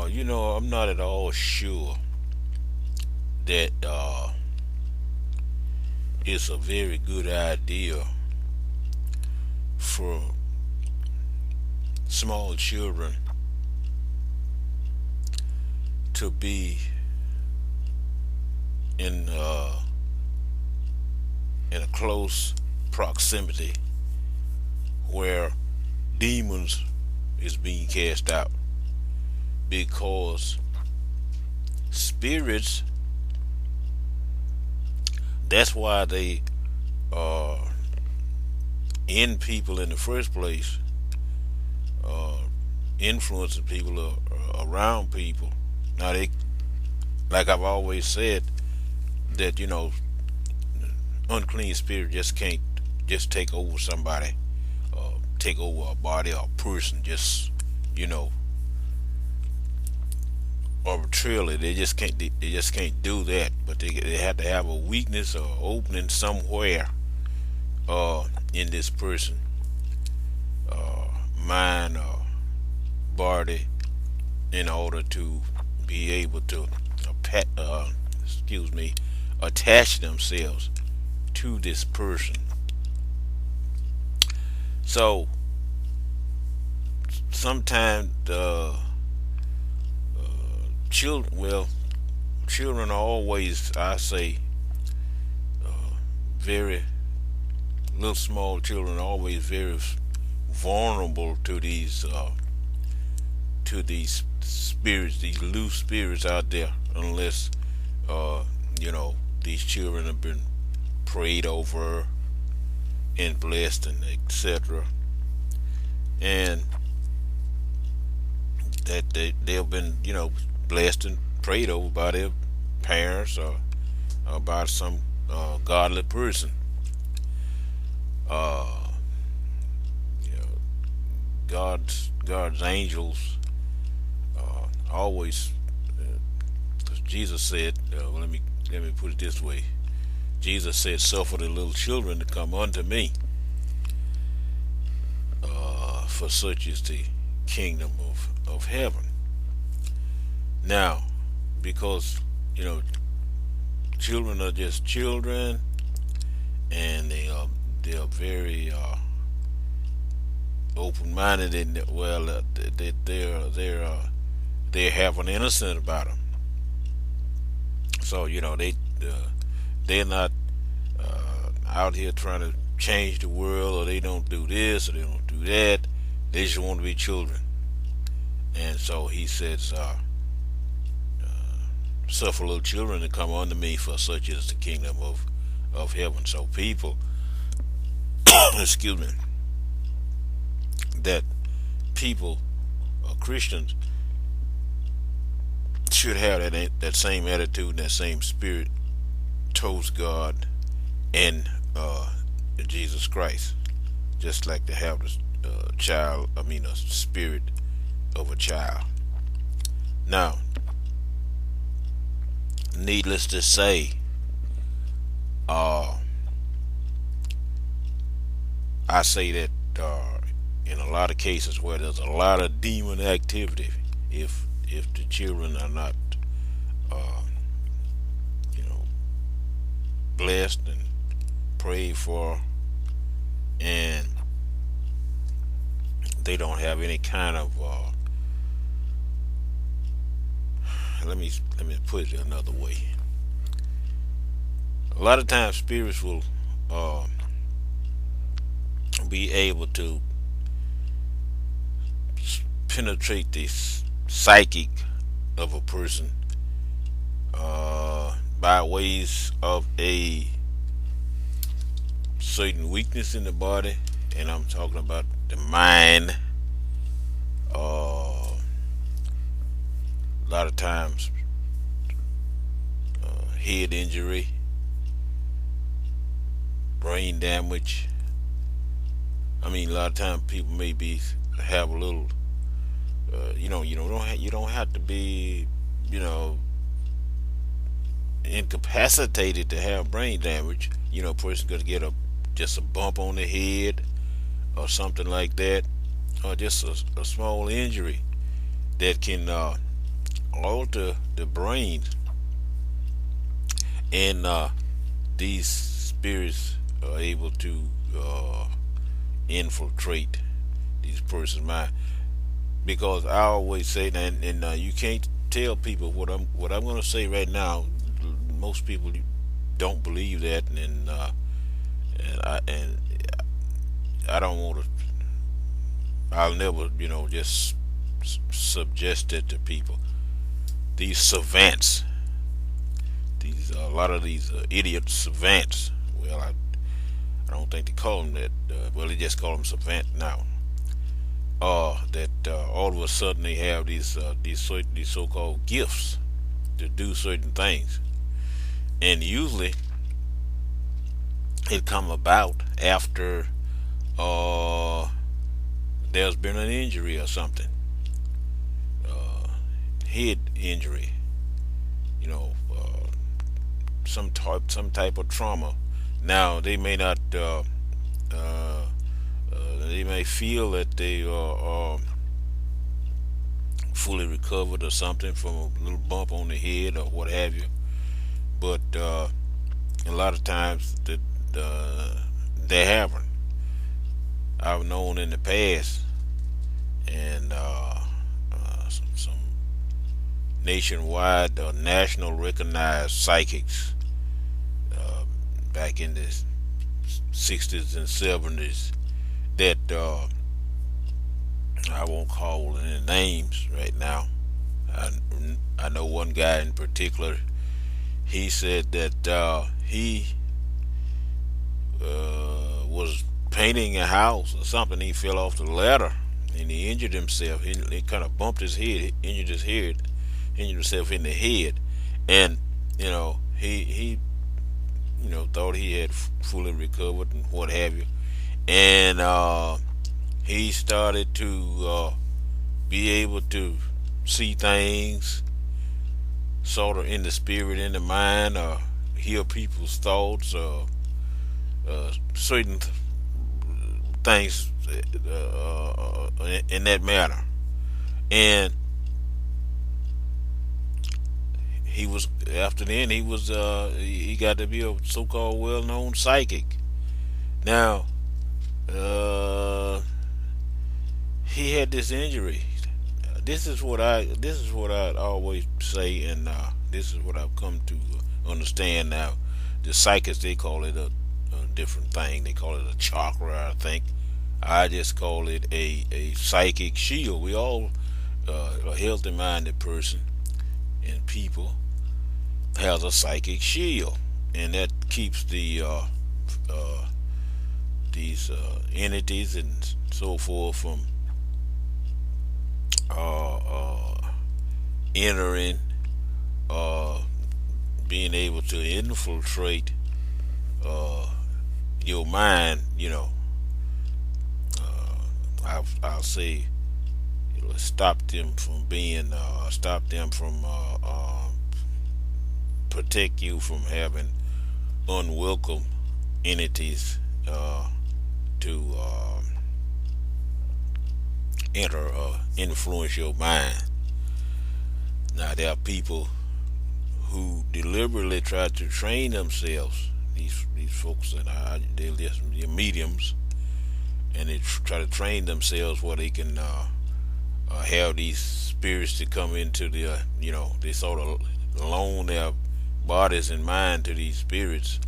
I'm not at all sure that it's a very good idea for small children to be in in a close proximity where demons is being cast out, because spirits, that's why they are in people in the first place, uh, influencing people around people. Now they, like I've always said, that unclean spirit just can't just take over somebody, take over a body or a person, just you know arbitrarily. They just can't do that. But they have to have a weakness or opening somewhere in this person, uh, mind or body, in order to be able to excuse me, attach themselves to this person. So sometimes children are always, I say, very little small children are always very vulnerable to these spirits, these loose spirits out there, unless uh, these children have been prayed over and blessed and etc. And that they've been blessed and prayed over by their parents, or by some godly person. Uh, you know, God's angels always. Jesus said, well, let me put it this way. Jesus said, "Suffer the little children to come unto me, for such is the kingdom of heaven." Now, because you know, children are just children, and they are very open-minded, and well, they have an innocent about them. So they're not out here trying to change the world, or they don't do this or they don't do that. They just want to be children. And so he says, "Suffer little children to come unto me, for such is the kingdom of heaven." So people, excuse me, that people, Christians, should have that same attitude, that same spirit towards God and Jesus Christ, just like to have the a spirit of a child. Now, needless to say, uh, I say that in a lot of cases where there's a lot of demon activity, if the children are not, uh, you know, blessed and prayed for, and they don't have any kind of let me put it another way. A lot of times spirits will uh, be able to penetrate the psychic of a person by ways of a certain weakness in the body, and I'm talking about the mind. A lot of times, head injury, brain damage. I mean, a lot of times people may be have a little. You don't have to be, you know, incapacitated to have brain damage. A person could get just a bump on the head or something like that, or just a small injury that can alter the brain, and these spirits are able to uh, infiltrate these person's mind. Because I always say that, and you can't tell people what I'm going to say right now. Most people don't believe that, and I don't want to. I'll never, just suggest it to people. These savants, these a lot of these idiot savants. Well, I don't think they call them that. Well, they just call them savant now. That all of a sudden they have these so-called gifts to do certain things, and usually it come about after uh, there's been an injury or something, uh, head injury, some type of trauma. Now they may not. Uh, they may feel that they are fully recovered or something from a little bump on the head or what have you, but a lot of times they haven't. I've known in the past, and some nationwide or national recognized psychics uh, back in the 60s and 70s that I won't call any names right now. I, I know one guy in particular. He said that he was painting a house or something. He fell off the ladder and he injured himself. He kind of bumped his head, injured his head, injured himself in the head, and he thought he had fully recovered and what have you, and he started to be able to see things sort of in the spirit, in the mind, or hear people's thoughts, or certain things in that manner. And he was after then he got to be a so-called well-known psychic. Now uh, he had this injury. This is what I always say, and this is what I've come to understand now. The psychics, they call it a different thing. They call it a chakra, I think. I just call it a psychic shield. We all a healthy minded person and people has a psychic shield, and that keeps uh, these entities and so forth from uh, uh, entering, uh, being able to infiltrate your mind. I'll say it'll stop them from protect you from having unwelcome entities to enter or influence your mind. Now there are people who deliberately try to train themselves. These folks that they're just mediums, and they try to train themselves where they can have these spirits to come into they sort of loan their bodies and mind to these spirits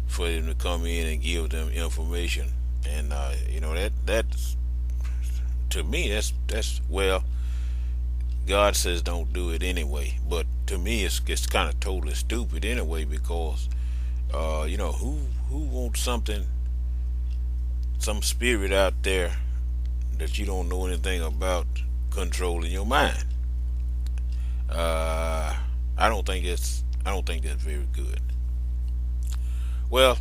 for them to come in and give them information. And that's to me, that's well, God says don't do it anyway. But to me, it's kind of totally stupid anyway, because who wants some spirit out there that you don't know anything about controlling your mind? I don't think that's very good. Well,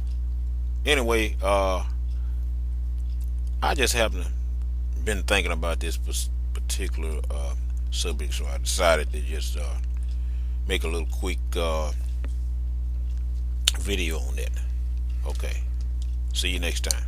anyway, I just happen to been thinking about this particular subject, so I decided to just make a little quick video on that. Okay, see you next time.